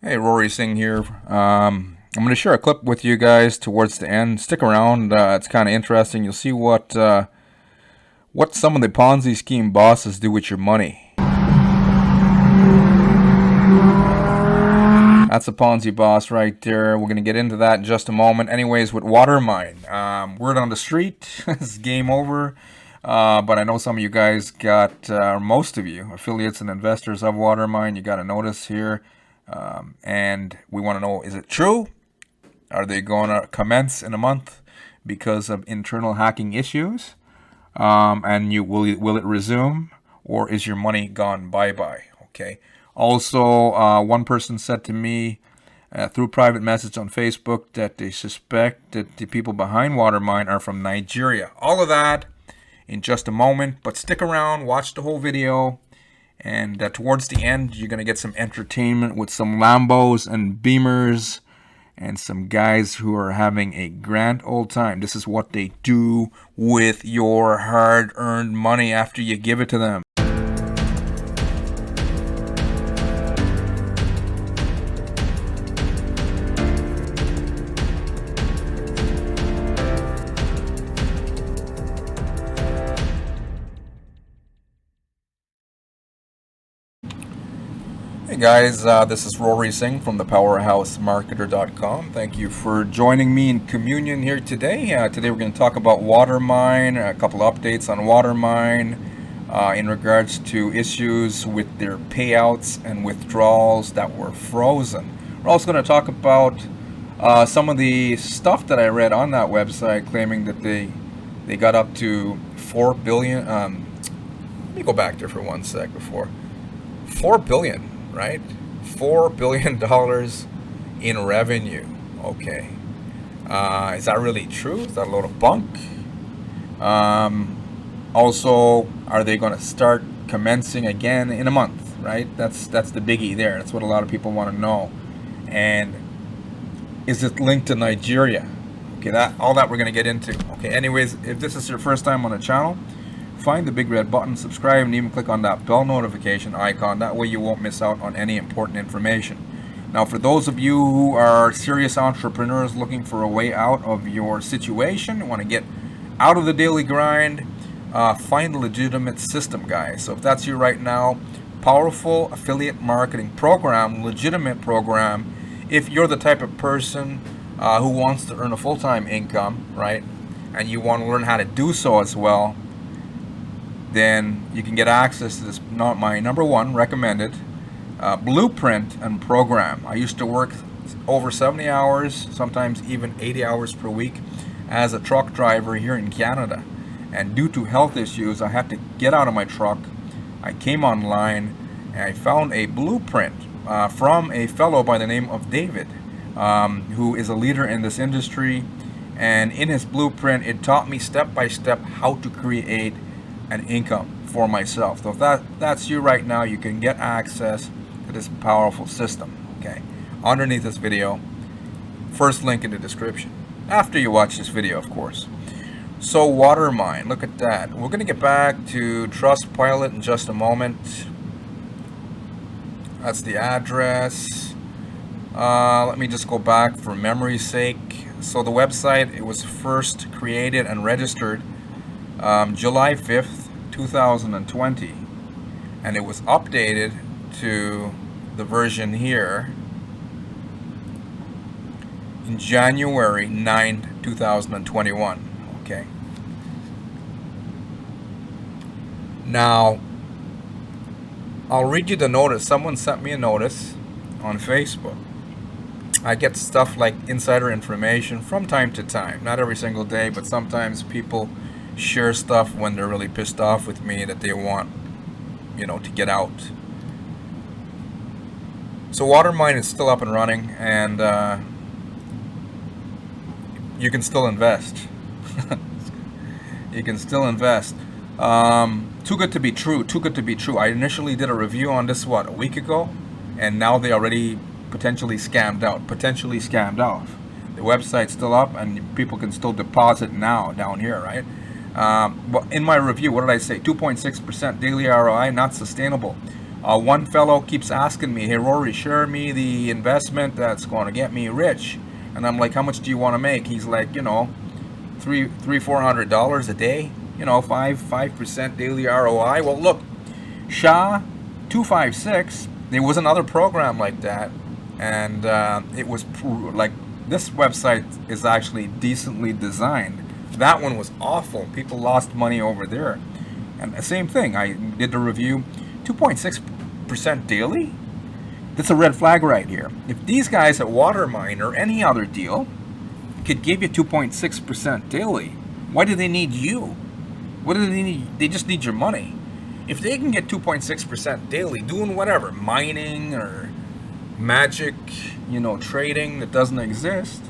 Hey, Rory Singh here. I'm going to share a clip with you guys towards the end. Stick around; it's kind of interesting. You'll see what some of the Ponzi scheme bosses do with your money. That's a Ponzi boss right there. We're going to get into that in just a moment. Anyways, with Watermine, word on the street, it's game over. But I know some of you guys got, most of you, affiliates and investors of Watermine. You got a notice here. And we want to know, is it true? Are they going to commence in a month because of internal hacking issues? And will it resume, or is your money gone bye-bye? Okay. Also, one person said to me through private message on Facebook that they suspect that the people behind Watermine are from Nigeria. All of that in just a moment, but stick around, watch the whole video. And towards the end, you're going to get some entertainment with some Lambos and Beamers and some guys who are having a grand old time. This is what they do with your hard-earned money after you give it to them. Hey guys, this is Rory Singh from the PowerhouseMarketer.com. Thank you for joining me in communion here today. Today we're going to talk about Watermine, a couple of updates on Watermine in regards to issues with their payouts and withdrawals that were frozen. We're also going to talk about some of the stuff that I read on that website claiming that they got up to 4 billion. Let me go back there for 1 sec before. 4 billion. Right? $4 billion in revenue. Okay. Is that really true? Is that a load of bunk? Also, are they going to start commencing again in a month? Right? That's the biggie there. That's what a lot of people want to know. And is it linked to Nigeria? Okay, all that we're going to get into. Okay, anyways, if this is your first time on the channel, find the big red button, subscribe, and even click on that bell notification icon. That way you won't miss out on any important information. Now, for those of you who are serious entrepreneurs looking for a way out of your situation, want to get out of the daily grind, find a legitimate system, guys. So if that's you right now, powerful affiliate marketing program, legitimate program. If you're the type of person who wants to earn a full-time income, right, and you want to learn how to do so as well, then you can get access to this, not my number one recommended blueprint and program. I used to work over 70 hours, sometimes even 80 hours per week as a truck driver here in Canada. And due to health issues, I had to get out of my truck. I came online and I found a blueprint from a fellow by the name of David, who is a leader in this industry. And in his blueprint, it taught me step by step how to create an income for myself. So if that's you right now, you can get access to this powerful system. Okay, underneath this video, first link in the description, after you watch this video, of course. So Watermine, look at that. We're going to get back to Trustpilot in just a moment. That's the address. Let me just go back for memory's sake. So the website, it was first created and registered July 5th, 2020, and it was updated to the version here in January 9th, 2021. Okay. Now, I'll read you the notice. Someone sent me a notice on Facebook. I get stuff like insider information from time to time, not every single day, but sometimes people share stuff when they're really pissed off with me that they want, to get out. So Watermine is still up and running, and you can still invest. You can still invest. Too good to be true. Too good to be true. I initially did a review on this, a week ago, and now they already potentially scammed out. Potentially scammed off. The website's still up, and people can still deposit now down here, right? But in my review, what did I say? 2.6% daily ROI, not sustainable. One fellow keeps asking me, "Hey Rory, share me the investment that's going to get me rich." And I'm like, "How much do you want to make?" He's like, $400 a day. 5% daily ROI. Well, look, SHA 256. There was another program like that, and it was like this website is actually decently designed. That one was awful. People lost money over there. And the same thing. I did the review. 2.6% daily? That's a red flag right here. If these guys at Watermine or any other deal could give you 2.6% daily, why do they need you? What do they need? They just need your money. If they can get 2.6% daily doing whatever, mining or magic, trading that doesn't exist,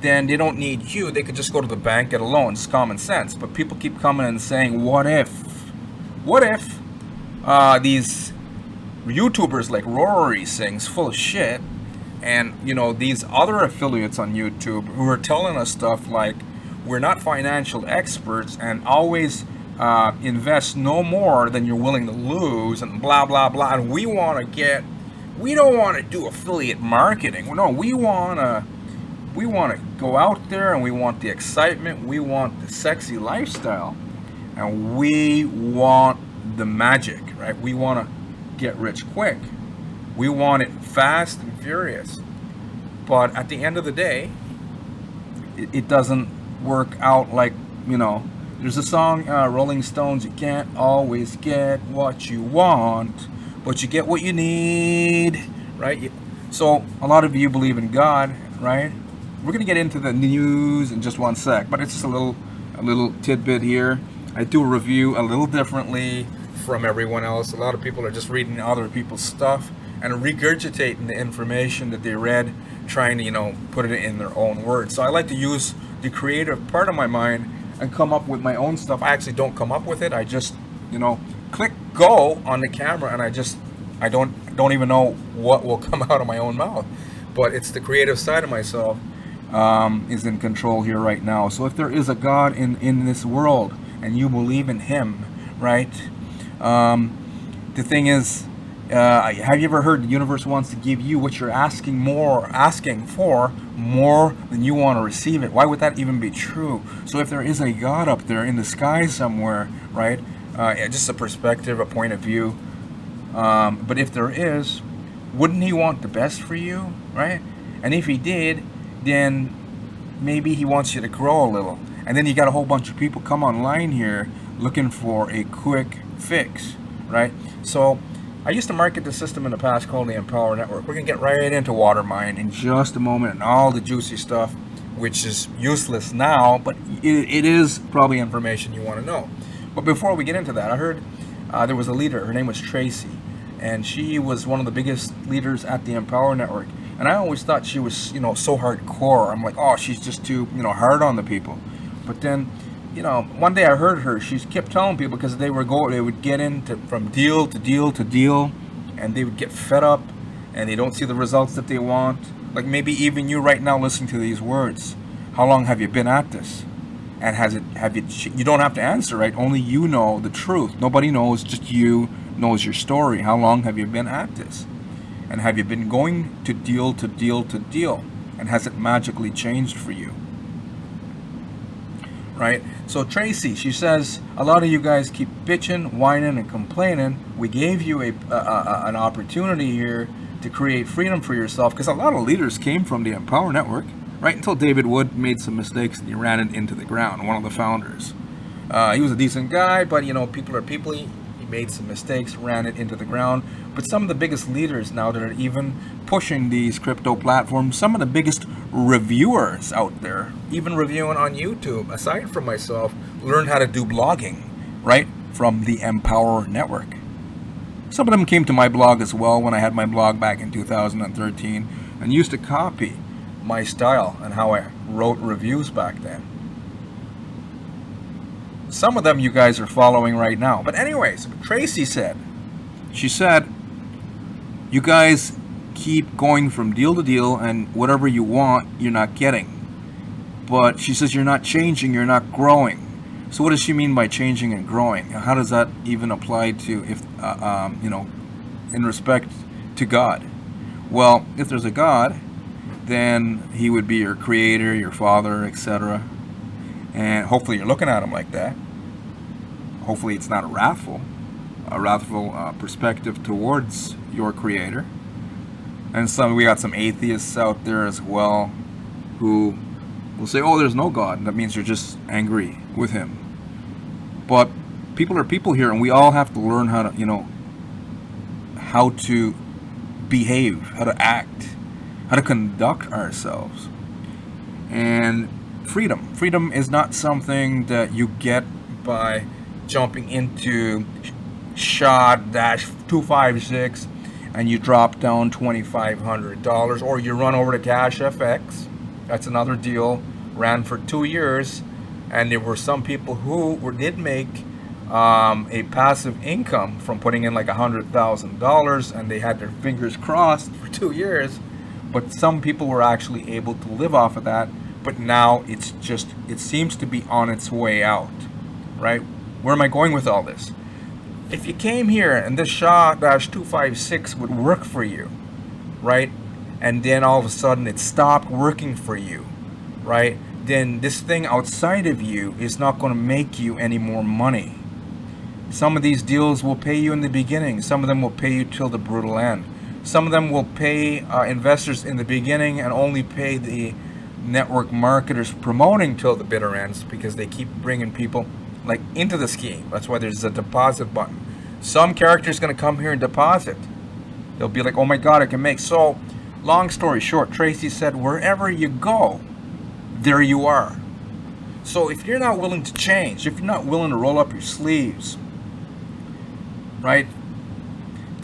then they don't need you. They could just go to the bank, get a loan. It's common sense. But people keep coming and saying, what if? What if these YouTubers like Rory sings full of shit, and these other affiliates on YouTube who are telling us stuff like we're not financial experts and always invest no more than you're willing to lose and blah blah blah, and we don't want to do affiliate marketing. No, we want to go out there and we want the excitement, we want the sexy lifestyle, and we want the magic, right? We want to get rich quick. We want it fast and furious. But at the end of the day, it doesn't work out like, there's a song, Rolling Stones, you can't always get what you want, but you get what you need, right? So a lot of you believe in God, right? We're going to get into the news in just one sec, but it's just a little tidbit here. I do a review a little differently from everyone else. A lot of people are just reading other people's stuff and regurgitating the information that they read, trying to, put it in their own words. So I like to use the creative part of my mind and come up with my own stuff. I actually don't come up with it. I just, click go on the camera, and I don't even know what will come out of my own mouth. But it's the creative side of myself is in control here right now. So if there is a God in this world and you believe in Him, right? The thing is, have you ever heard the universe wants to give you what you're asking for more than you want to receive it? Why would that even be true? So if there is a God up there in the sky somewhere, right? Just a perspective, a point of view. But if there is, wouldn't He want the best for you, right? And if He did, then maybe He wants you to grow a little. And then you got a whole bunch of people come online here looking for a quick fix, right? So I used to market the system in the past called the Empower Network. We're going to get right into Watermine in just a moment and all the juicy stuff, which is useless now, but it is probably information you want to know. But before we get into that, I heard there was a leader. Her name was Tracy, and she was one of the biggest leaders at the Empower Network. And I always thought she was, so hardcore. I'm like, oh, she's just too, hard on the people. But then, one day I heard her. She kept telling people, because they would get into from deal to deal to deal, and they would get fed up, and they don't see the results that they want. Like maybe even you right now listening to these words. How long have you been at this? And you don't have to answer, right? Only you know the truth. Nobody knows, just you knows your story. How long have you been at this? And have you been going to deal to deal to deal? And has it magically changed for you? Right? So Tracy, she says, a lot of you guys keep bitching, whining, and complaining. We gave you an opportunity here to create freedom for yourself, because a lot of leaders came from the Empower Network, right? Until David Wood made some mistakes and he ran it into the ground, one of the founders. He was a decent guy, but people are people. He made some mistakes, ran it into the ground. But some of the biggest leaders now that are even pushing these crypto platforms, some of the biggest reviewers out there, even reviewing on YouTube, aside from myself, learned how to do blogging, right? From the Empower Network. Some of them came to my blog as well when I had my blog back in 2013 and used to copy my style and how I wrote reviews back then. Some of them you guys are following right now. But anyways, Tracy said, you guys keep going from deal to deal, and whatever you want, you're not getting. But she says you're not changing, you're not growing. So what does she mean by changing and growing? How does that even apply to, if in respect to God? Well, if there's a God, then he would be your creator, your father, etc. And hopefully you're looking at him like that. Hopefully it's not a wrathful perspective towards your creator. And we got some atheists out there as well who will say, oh, there's no God. That means you're just angry with him. But people are people here, and we all have to learn how to behave, how to act, how to conduct ourselves. And freedom is not something that you get by jumping into SHA-256 and you drop down $2,500, or you run over to Cash FX. That's another deal, ran for 2 years, and there were some people who did make a passive income from putting in like $100,000, and they had their fingers crossed for 2 years. But some people were actually able to live off of that. But now it seems to be on its way out, right? Where am I going with all this? If you came here and this SHA-256 would work for you, right? And then all of a sudden it stopped working for you, right? Then this thing outside of you is not going to make you any more money. Some of these deals will pay you in the beginning. Some of them will pay you till the brutal end. Some of them will pay investors in the beginning and only pay the network marketers promoting till the bitter ends, because they keep bringing people like into the scheme. That's why there's a deposit button. Some character is going to come here and deposit. They'll be like, oh my God, I can make. So long story short, Tracy said, wherever you go, there you are. So if you're not willing to change, if you're not willing to roll up your sleeves, right,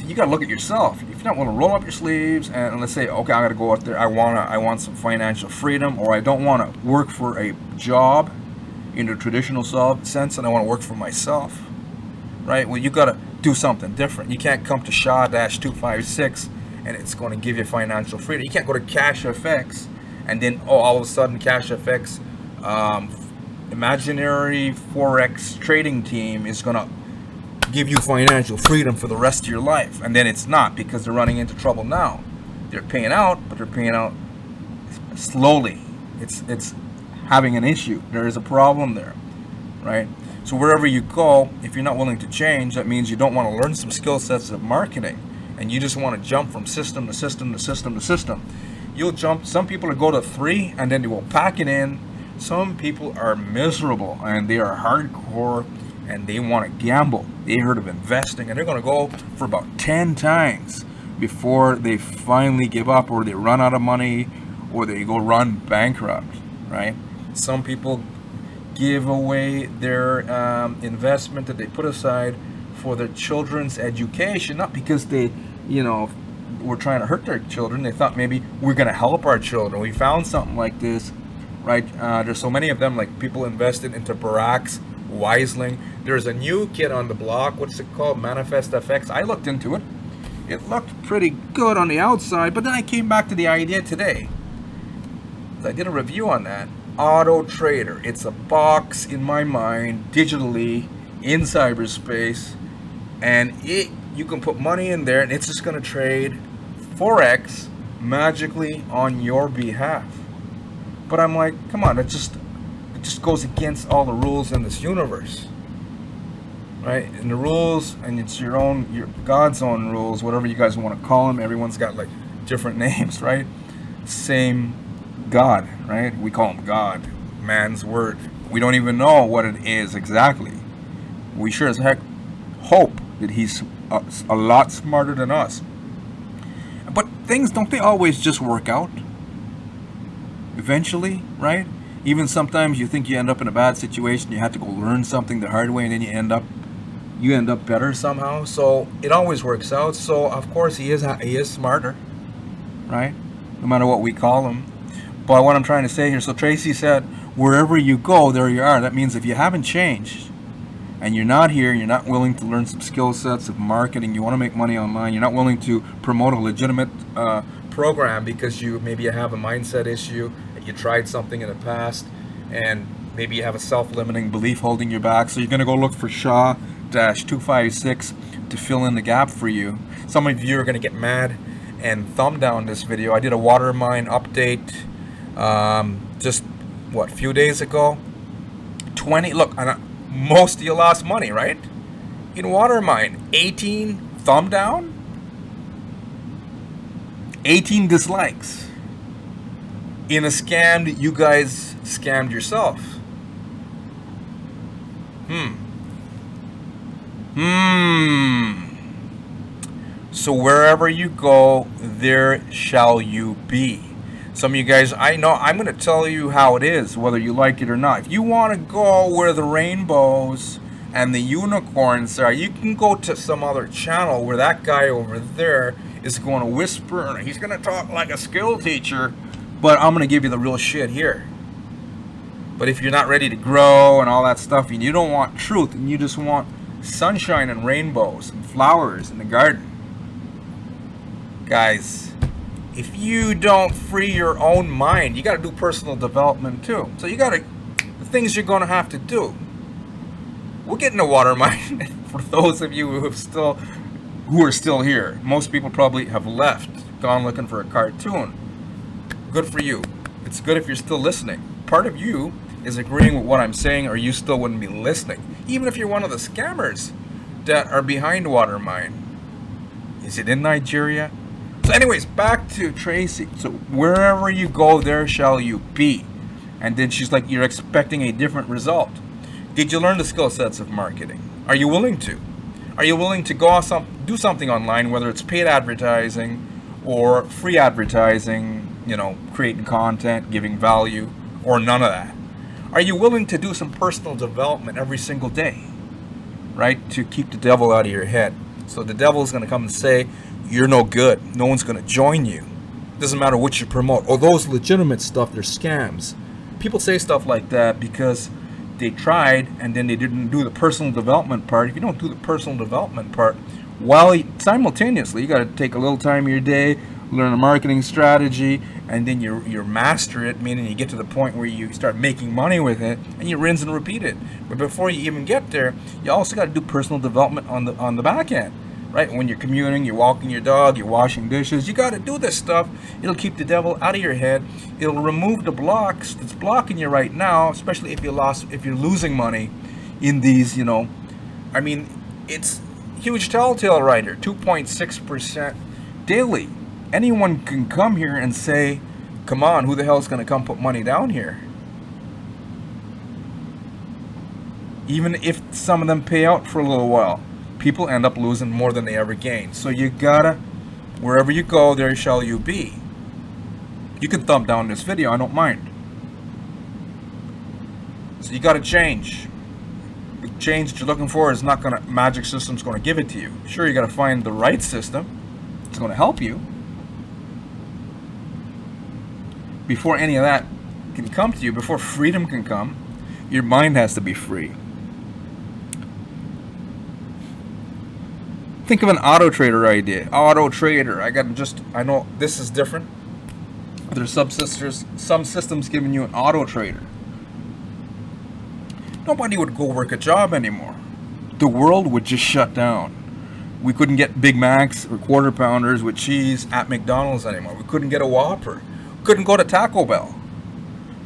you got to look at yourself. If you're not willing to roll up your sleeves and let's say, okay, I got to go out there, I want some financial freedom, or I don't want to work for a job in the traditional sense, and I want to work for myself, right? Well, you got to do something different. You can't come to SHA-256 and it's going to give you financial freedom. You can't go to Cash FX and then, all of a sudden Cash FX, imaginary Forex trading team is going to give you financial freedom for the rest of your life. And then it's not, because they're running into trouble now. They're paying out, but they're paying out slowly. It's having an issue. There is a problem there, right? So wherever you go, if you're not willing to change, that means you don't want to learn some skill sets of marketing, and you just want to jump from system to system to system to system. You'll jump. Some people will go to 3 and then they will pack it in. Some people are miserable and they are hardcore and they want to gamble. They heard of investing and they're going to go for about 10 times before they finally give up, or they run out of money, or they go run bankrupt, right? Some people give away their investment that they put aside for their children's education, not because they, were trying to hurt their children. They thought maybe we're going to help our children. We found something like this, right? There's so many of them, like people invested into Baracks, Wiseling. There's a new kid on the block. What's it called? Manifest FX. I looked into it. It looked pretty good on the outside, but then I came back to the idea today. I did a review on that. Auto Trader. It's a box in my mind, digitally, in cyberspace, and you can put money in there and it's just going to trade Forex magically on your behalf. But I'm like, come on, it just goes against all the rules in this universe, right? And the rules, and it's your God's own rules, whatever you guys want to call them. Everyone's got like different names, right? Same God, right? We call him God, man's word. We don't even know what it is exactly. We sure as heck hope that he's a lot smarter than us. But things, don't they always just work out? Eventually, right? Even sometimes you think you end up in a bad situation, you have to go learn something the hard way, and then you end up better somehow. So it always works out. So of course he is smarter, right? No matter what we call him. But what I'm trying to say here, so Tracy said, wherever you go, there you are. That means if you haven't changed, and you're not here, you're not willing to learn some skill sets of marketing, you want to make money online, you're not willing to promote a legitimate program because maybe you have a mindset issue, you tried something in the past, and Maybe you have a self-limiting belief holding you back, so you're going to go look for Shaw-256 to fill in the gap for you. Some of you are going to get mad and thumb down this video. I did a Watermine update just, what, a few days ago? 20, look, most of you lost money, right? In Watermine, 18 thumb down, 18 dislikes. In a scam that you guys scammed yourself. So wherever you go, there shall you be. Some of you guys, I know, I'm going to tell you how it is, whether you like it or not. If you want to go where the rainbows and the unicorns are, you can go to some other channel where that guy over there is going to whisper and he's going to talk like a skill teacher, but I'm going to give you the real shit here. But if you're not ready to grow and all that stuff, and you don't want truth, and you just want sunshine and rainbows and flowers in the garden, guys, if you don't free your own mind, you got to do personal development too. So you got to, the things you're going to have to do. We'll get into Watermine for those of you who are still here. Most people probably have left, gone looking for a cartoon. Good for you. It's good if you're still listening. Part of you is agreeing with what I'm saying, or you still wouldn't be listening. Even if you're one of the scammers that are behind Watermine. Is it in Nigeria? So anyways, back to Tracy. So wherever you go, there shall you be. And then she's like, you're expecting a different result. Did you learn the skill sets of marketing? Are you willing to? Are you willing to go do something online, whether it's paid advertising or free advertising, you know, creating content, giving value, or none of that? Are you willing to do some personal development every single day, right? To keep the devil out of your head. So the devil is going to come and say, you're no good. No one's going to join you. Doesn't matter what you promote. Oh, those legitimate stuff, they're scams. People say stuff like that because they tried and then they didn't do the personal development part. If you don't do the personal development part, while simultaneously you got to take a little time of your day, learn a marketing strategy, and then you master it, meaning you get to the point where you start making money with it, and you rinse and repeat it. But before you even get there, you also got to do personal development on the back end, right? When you're commuting, you're walking your dog, you're washing dishes, you got to do this stuff. It'll keep the devil out of your head. It'll remove the blocks that's blocking you right now, especially if you're losing money in these, you know, I mean, it's huge telltale right here, 2.6% daily. Anyone can come here and say, come on, who the hell is going to come put money down here? Even if some of them pay out for a little while, people end up losing more than they ever gain. So you gotta, wherever you go, there shall you be. You can thumb down this video, I don't mind. So you gotta change. The change that you're looking for is not gonna, magic system's gonna give it to you. Sure, you gotta find the right system. It's gonna help you. Before any of that can come to you, before freedom can come, your mind has to be free. Think of an auto trader idea. Auto trader. I know this is different. There's some systems giving you an auto trader. Nobody would go work a job anymore. The world would just shut down. We couldn't get Big Macs or Quarter Pounders with cheese at McDonald's anymore. We couldn't get a Whopper. Couldn't go to Taco Bell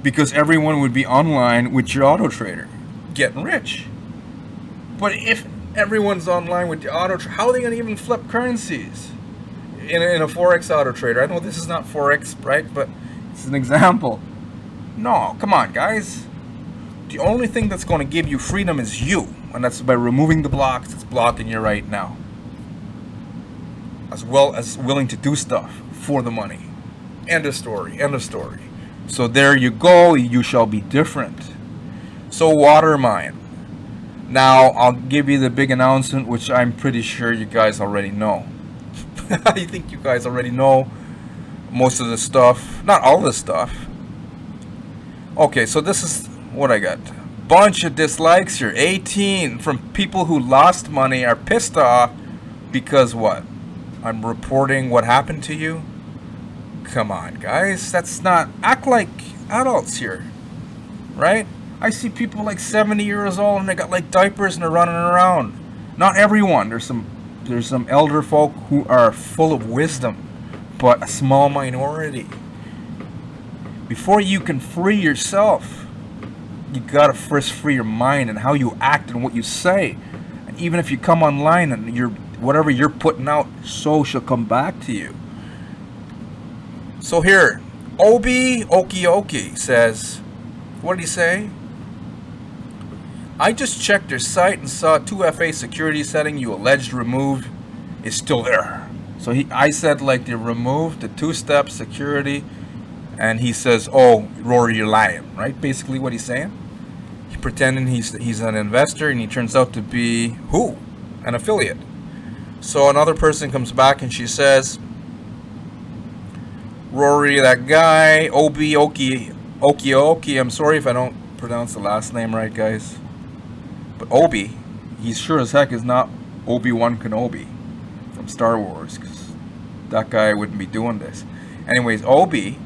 because everyone would be online with your auto trader getting rich. But if everyone's online with the auto trader, how are they going to even flip currencies in a forex auto trader? I know this is not forex, right? But it's an example. No, come on, guys. The only thing that's going to give you freedom is you, and that's by removing the blocks that's blocking you right now, as well as willing to do stuff for the money. End of story. End of story. So there you go. You shall be different. So Watermine. Now I'll give you the big announcement, which I'm pretty sure you guys already know. I think you guys already know most of the stuff. Not all the stuff. Okay, so this is what I got. Bunch of dislikes here. 18 from people who lost money, are pissed off because what? I'm reporting what happened to you. Come on, guys. That's not... Act like adults here. Right? I see people like 70 years old and they got like diapers and they're running around. Not everyone. There's some elder folk who are full of wisdom, but a small minority. Before you can free yourself, you gotta first free your mind and how you act and what you say. And even if you come online and whatever you're putting out, so shall come back to you. So here, Obi Okioki says, what did he say? I just checked your site and saw 2FA security setting you alleged removed is still there. So I said like they removed the two-step security, and he says, oh, Rory, you're lying, right? Basically what he's saying. He's pretending he's an investor, and he turns out to be who? An affiliate. So another person comes back and she says, Rory, that guy, Obi Okioki, I'm sorry if I don't pronounce the last name right, guys. But Obi, he sure as heck is not Obi-Wan Kenobi from Star Wars, because that guy wouldn't be doing this. Anyways, Obi,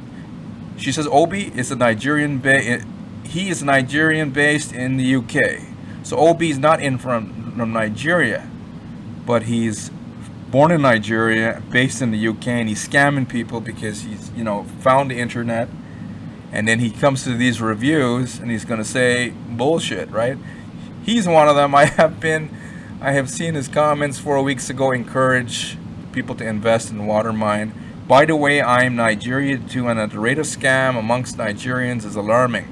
she says Obi is a Nigerian, he is Nigerian based in the UK. So Obi is not from Nigeria, but he's born in Nigeria, based in the UK, and he's scamming people because he's, found the internet, and then he comes to these reviews and he's gonna say bullshit, right? He's one of them. I have seen his comments 4 weeks ago encourage people to invest in Watermine. By the way, I'm Nigerian too, and the rate of scam amongst Nigerians is alarming.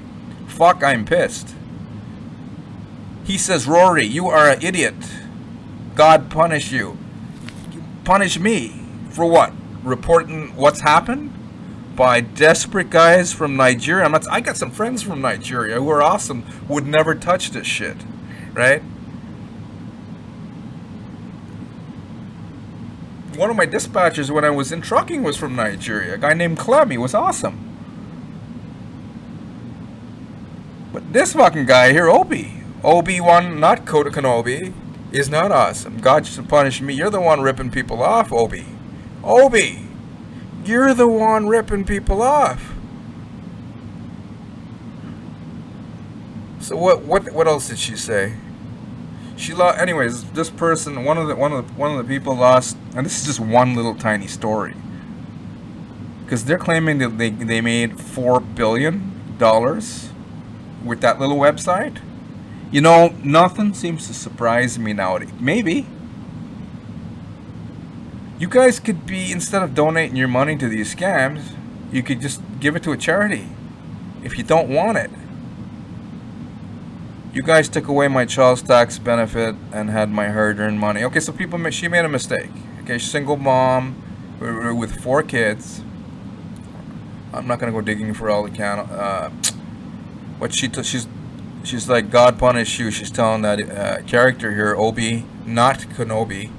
Fuck, I'm pissed. He says, Rory, you are an idiot. God punish you. Punish me for what? Reporting what's happened by desperate guys from Nigeria. I got some friends from Nigeria who are awesome, would never touch this shit, right? One of my dispatchers when I was in trucking was from Nigeria. A guy named Clem. He was awesome. But this fucking guy here, Obi-Wan, not Kota Kenobi, is not awesome. God should punish me. You're the one ripping people off, Obi. Obi, you're the one ripping people off. So what else did she say? She lost. Anyways, this person, one of the people lost, and this is just one little tiny story, because they're claiming that they made $4 billion with that little website. Nothing seems to surprise me nowadays. Maybe you guys could be, instead of donating your money to these scams, you could just give it to a charity if you don't want it. You guys took away my child's tax benefit and had my hard-earned money. Okay, so she made a mistake. Okay, single mom with 4 kids. I'm not gonna go digging for all the what she's like, God punish you. She's telling that character here, Obi, not Kenobi,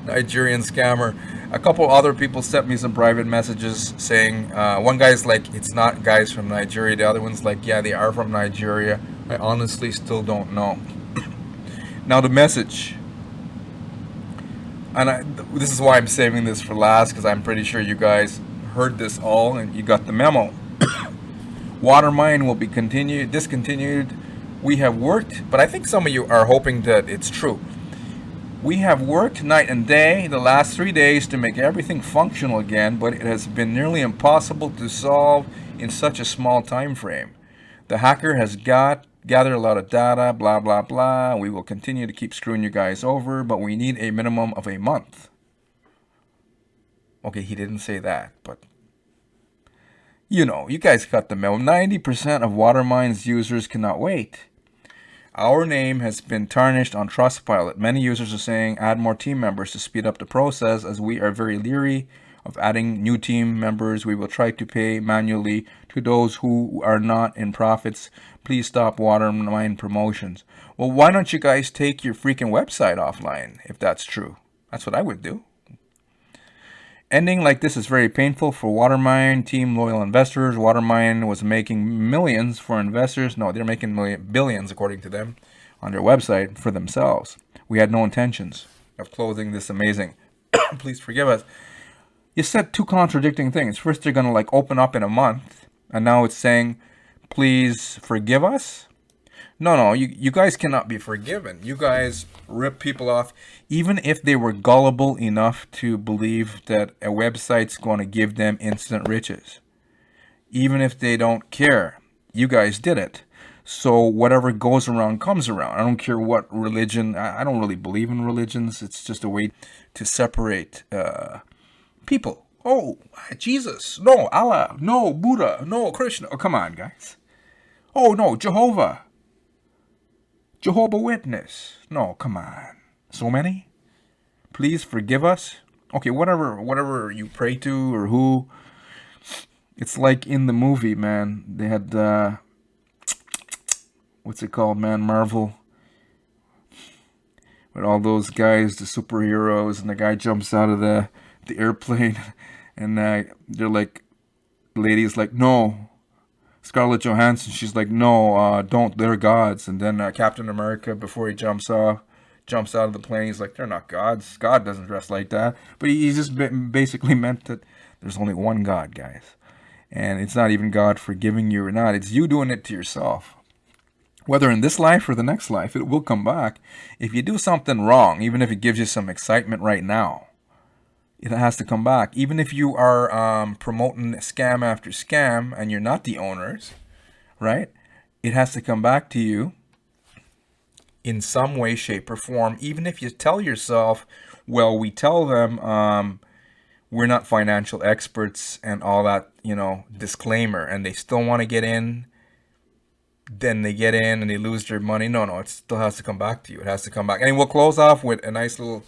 Nigerian scammer. A couple other people sent me some private messages saying, one guy's like, it's not guys from Nigeria. The other one's like, yeah, they are from Nigeria. I honestly still don't know. Now the message, and this is why I'm saving this for last, because I'm pretty sure you guys heard this all and you got the memo. Watermine will be discontinued. We have worked, but I think some of you are hoping that it's true. We have worked night and day the last 3 days to make everything functional again, but it has been nearly impossible to solve in such a small time frame. The hacker has gathered a lot of data, blah, blah, blah. We will continue to keep screwing you guys over, but we need a minimum of a month. Okay, he didn't say that, but you guys got the memo. 90% of Watermine's users cannot wait. Our name has been tarnished on Trustpilot. Many users are saying add more team members to speed up the process, as we are very leery of adding new team members. We will try to pay manually to those who are not in profits. Please stop Watermine promotions. Well, why don't you guys take your freaking website offline if that's true? That's what I would do. Ending like this is very painful for Watermine team loyal investors. Watermine was making millions for investors. No, they're making billions, according to them, on their website for themselves. We had no intentions of closing this amazing. Please forgive us. You said 2 contradicting things. First, they're going to open up in a month, and now it's saying please forgive us. No, you guys cannot be forgiven. You guys rip people off, even if they were gullible enough to believe that a website's going to give them instant riches. Even if they don't care, you guys did it. So whatever goes around comes around. I don't care what religion. I don't really believe in religions. It's just a way to separate people. Oh, Jesus. No, Allah. No, Buddha. No, Krishna. Oh, come on, guys. Oh, no, Jehovah Witness. No, come on. So many? Please forgive us. Okay, whatever you pray to or who. It's like in the movie, man. They had, what's it called, man? Marvel. With all those guys, the superheroes, and the guy jumps out of the airplane. And they're like, the lady's like, no. Scarlett Johansson, she's like, no, don't, they're gods. And then Captain America, before he jumps out of the plane, he's like, they're not gods. God doesn't dress like that. But he just basically meant that there's only one God, guys. And it's not even God forgiving you or not. It's you doing it to yourself. Whether in this life or the next life, it will come back. If you do something wrong, even if it gives you some excitement right now, it has to come back. Even if you are promoting scam after scam and you're not the owners, right? It has to come back to you in some way, shape, or form. Even if you tell yourself, well, we tell them we're not financial experts and all that, disclaimer, and they still want to get in, then they get in and they lose their money. No, it still has to come back to you. It has to come back. And we'll close off with a nice little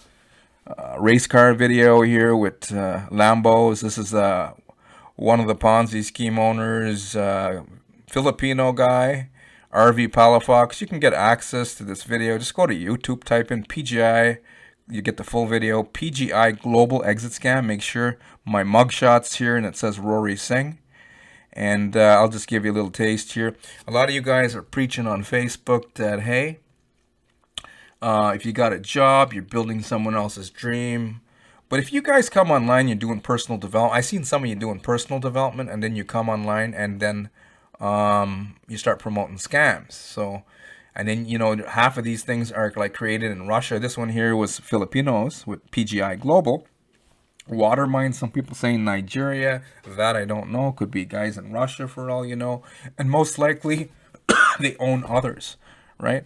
race car video here with Lambos. This is one of the Ponzi scheme owners, Filipino guy, RV Palafox. You can get access to this video. Just go to YouTube, type in PGI. You get the full video. PGI Global Exit Scam. Make sure my mugshot's here and it says Rory Singh. And I'll just give you a little taste here. A lot of you guys are preaching on Facebook that, hey, if you got a job, you're building someone else's dream. But if you guys come online, you're doing personal development. I've seen some of you doing personal development, and then you come online, and then you start promoting scams. So, and then, half of these things are like created in Russia. This one here was Filipinos with PGI Global. Watermine, some people saying Nigeria. That I don't know. Could be guys in Russia for all you know. And most likely, they own others, right?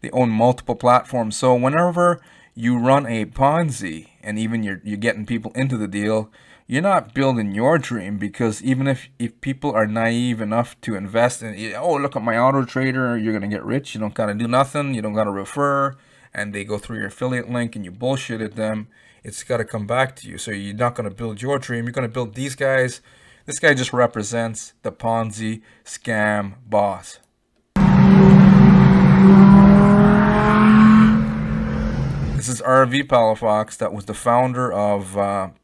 They own multiple platforms. So whenever you run a Ponzi and even you're getting people into the deal, you're not building your dream, because even if people are naive enough to invest in, oh, look at my auto trader, you're going to get rich. You don't got to do nothing. You don't got to refer. And they go through your affiliate link and you bullshitted them. It's got to come back to you. So you're not going to build your dream. You're going to build these guys. This guy just represents the Ponzi scam boss. This is RV Palafox. That was the founder of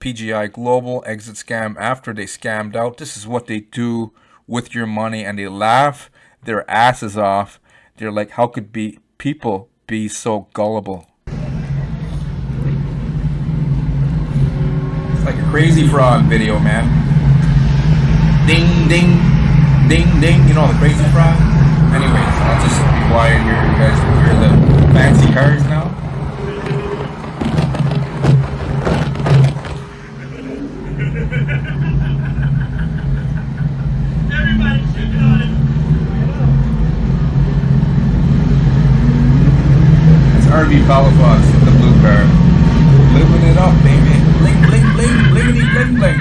PGI Global Exit Scam after they scammed out. This is what they do with your money, and they laugh their asses off. They're like, how could people be so gullible? It's like a crazy frog video, man. Ding, ding, ding, ding. You know the crazy frog? Anyways, I'll just be quiet here. You guys can hear the fancy cars now. Everybody should on it. It's RV Palafox with the blue car. Living it up, baby. Bling, bling, bling, blingity, bling, bling.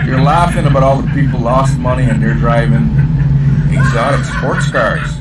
You're laughing about all the people lost money and they're driving exotic sports cars.